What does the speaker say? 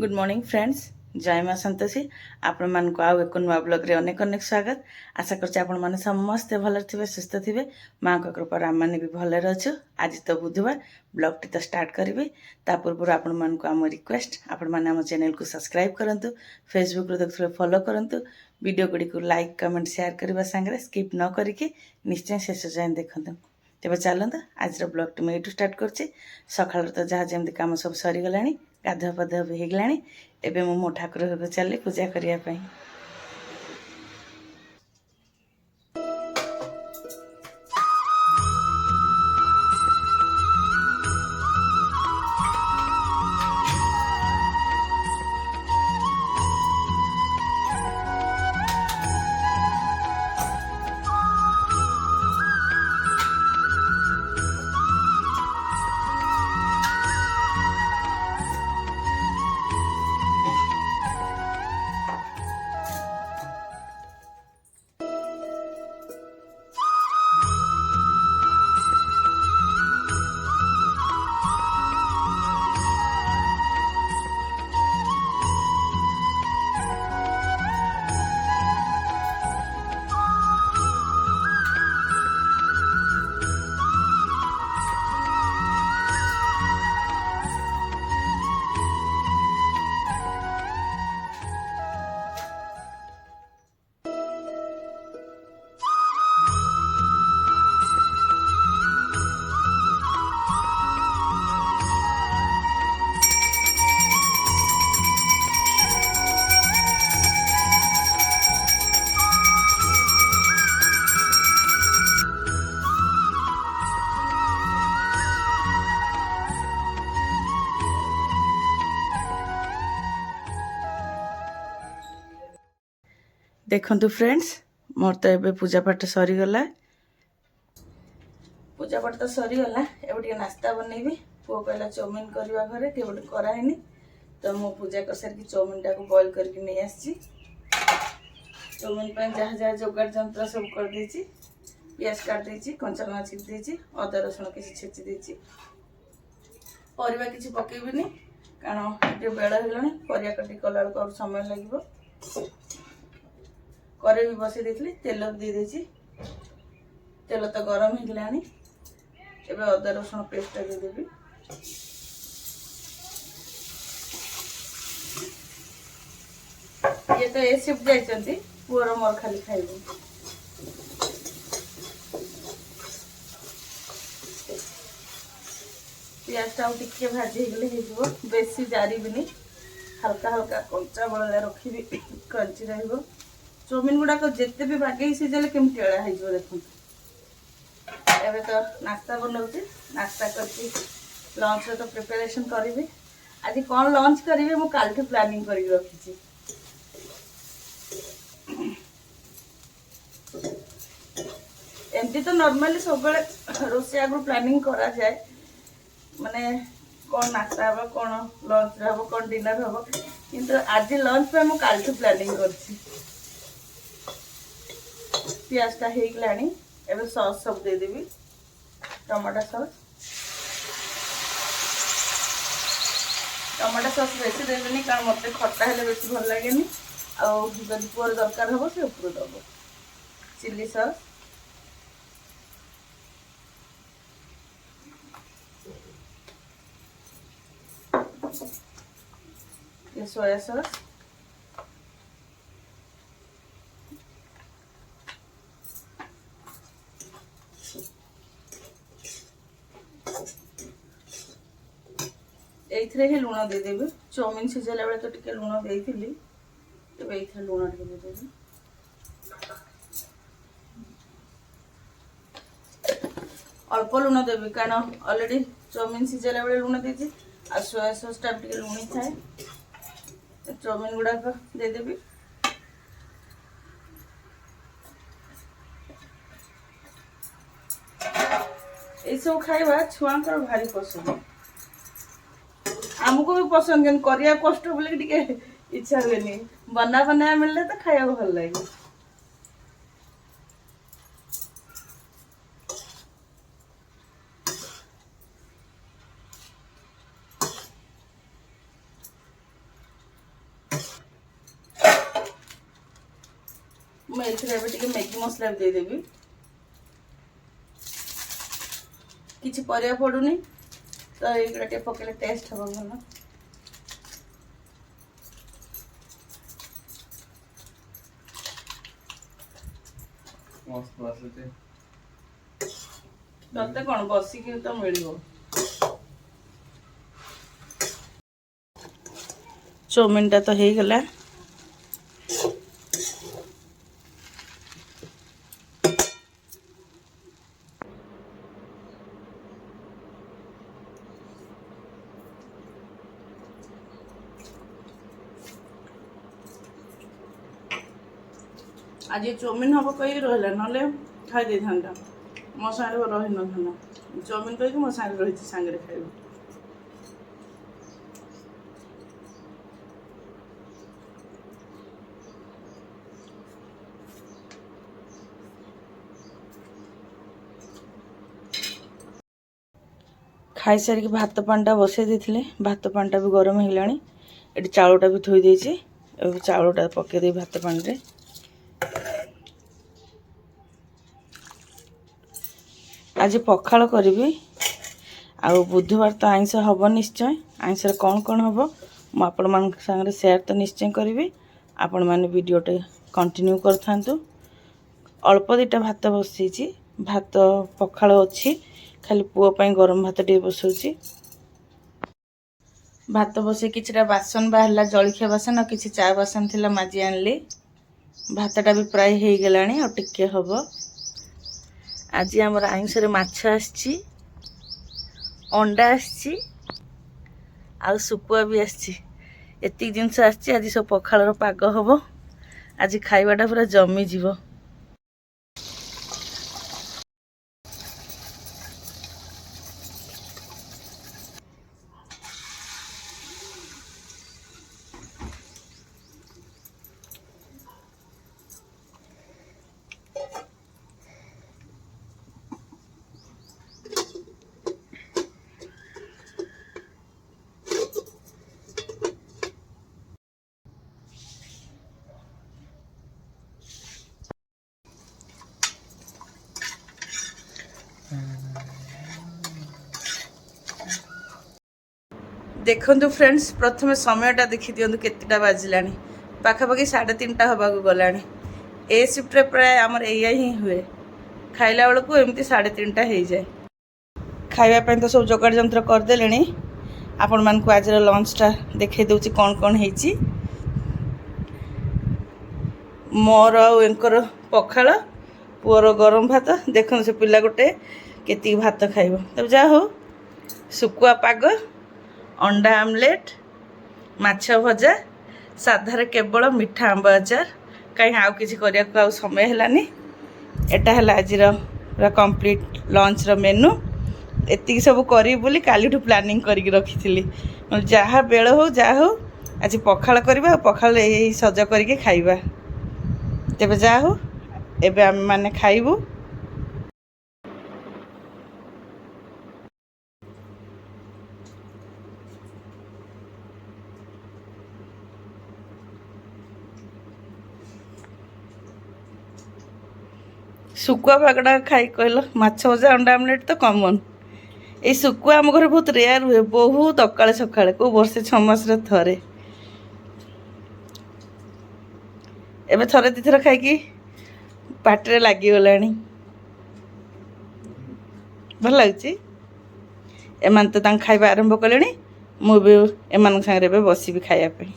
Good morning friends. जय माँ संतोषी आपण मानक आउ एक नुआ ब्लॉग रे अनेक अनेक स्वागत। आशा करछि आपण माने समस्त भल थिबे सुस्थ थिबे। माँ को कृपा आम माने भी भल अच्छु। आज तो बुधवार ब्लॉग टी तो स्टार्ट करी। ता पूर्व आपण मानक आम रिक्वेस्ट आपण माने आम चैनल को सब्सक्राइब करंतु, फेसबुक रे देखथले फॉलो करंतु, वीडियो गुडी को लाइक कमेंट शेयर करबा संगे स्किप न करिके निश्चय शेष जाय देखंतु। तेबे चलंतु आज ब्लॉग टी मैं स्टार्ट करछि। सकाळ तो जहाँ जमी कम सब सरी गलानी, गाधुआ पाधुआ भी होगलानी। एबे मो ठाकुर घर चली पूजा करिया पई। देखंतु फ्रेंड्स, मोर तो एबे पूजा पाठ सरी गला। पूजा पाठ तो सरी गला। एबे टिके नाश्ता बनैबी। पो कहला चाउमीन करबा घरे के बड कराइनी, तो मो पूजा कर सर की चाउमीन टा को बॉईल करके नै आछि। चाउमीन पे जहाँ जहाँ जोगाड़ जंत्र सब कर देछि। प्याज काट देछि, कंचा लଙ୍କା छिट देछि, अदा रसुण किछि छेचि देछि। परिबा किछि पकेबिनी कारण एते बेला हेलानी। परिया कटि कला को समय लागिबो। करे भी बसई देथली, तेल दे देछि। तेल तो गरम हो गलानी। एबे अदा रसुण पेस्ट दे देबी। ये तो ए सिप जाइचंती, पुअर मोर खाली खाइबो। प्याज टाउ टिके भाजी गले हेजबो, बेसी जारिबिनी। हल्का हल्का कंचा बळला रखिबी, क्रंची रहइबो। चाउमीन गुडा को जेते भी बागे सिझले केमति अळा हेजबो देखो। एबे तो नाश्ता बनौती। नाश्ता करके लंच रो तो प्रिपरेशन करिबी। आज कोन लंच करिबे मु काल के प्लानिंग करि रखिछि। एमती तो नॉर्मली सब बेले रोसे आगु प्लानिंग करा जाए, माने कौन नाश्ता हबो, कौन लंच हबो, कौन डिनर हबो, किंतु आज लंच पे मु काल के प्लानिंग करछि। प्याज टा हे गलानी। एबे सॉस सब दे देबी। टमाटो सॉस, टमाटो सॉस बेसी देबेनी कारण मते खट्टा हेले बेसी भल लागेनी। आ जदि पुअर दरकार हबो से ऊपर दबो। चिली सॉस, ये सोया सॉस, एथरे ही लूण दे देबी। चाउमीन सिझला बेले तो टिके लूण देइथिली, एबे एथरे लूण टिके दे देबी। अल्प लूण देबी कारण ऑलरेडी चाउमीन सिझला बेले लूण देछि। आ सोया सॉस टा टिके लूणी थाए। चाउमीन गुडा को दे देबी। ए सब खाइबा छुआंकर भारी पसंद। आमको भी पसंद, कि करिया कष्ट बोले टिके इच्छा हुए। बना बना मिलले तो खाया भल लगे। मुझे मैगी मसला भी देदेवी किसी परिया पड़ूनी तो ये पकड़े टेस्ट हम भल ते कौन बसिक तो मिल चाउमिन टा तो हो गला आज चाउमिन हम कहीं रहा ना खाई दे था मो सागर रही न था चाउमिन कहीं मो सागर रही सांगे खाइब खाई सारिक भात पानीटा बसई देते भात पानीटा भी गरम हो गलानी ये चाउलटा भी थोई देछि चाउलटा पकईदे भात पानी रे आज पखाल करी आ बुधवार तो आइंस हम निश्चय आइंस कौन कौन हम मु आपण मान संगे शेयर तो निश्चय करी आपण मैंने वीडियोटे कंटिन्यू कर था अल्प दीटा भात बसई भात पखाल अच्छी खाली पुओ पाई गरम भात टे बसौची भात बसई किछटा बासन बाहरला जलखिया बासन और किसी चा बासन थिला माजी आनली भातटा भी प्राय हो गलानी और टिके हब आज आमर आइंस माछ आसी अंडा आसी आ सुपुआ भी आसी एति जिनस आसी आज सब पखाल पाग हम आज खाइबाटा पूरा जमी जीव देखु फ्रेंड्स प्रथम समयटा देखी दिंतु केतेटा बाजिलानी पाखापाखि 3:30 हवाक गलानी ए शिफ्ट प्राय आमर एया ही हुए खाइला बेलू एमती 3:30 हो जाए खावाई तो सब जोगाड़ जंत्र करदे आपण मानक आज लंचटा देखे दूची कौन कौन है मोर आंकर पखाल पुअर गरम भात देख से पिला गोटे केती भात खाइब तब जा हो सुकुआ पाग अंडा आमलेट माछ भजा साधार केवल मीठा आंब अचार कहीं आउ किसी करने को समय है एटा है आज पूरा कंप्लीट लंच मेनू एति सब करी बोली कालीठू प्लानिंग करके रखी जहाँ बेल हो जहाँ हो आज पखाल करवा पखाल यही सज करके खाइबा तेबे जा हो एबे आम माने खाइबू सुकुआ पागड़ा खाई कहल माछ भजा अंडा आमलेट तो कमन ये सुकुआ आम घर बहुत रेयर हुए बहुत अकाले सकाଳେ को वर्षे 6 मास थे एबे थरे दिथर खाई पाटे लगिगला भल लगे एमान तो खाଇବା आरंभ कले मुझे एम सागर बस खायापी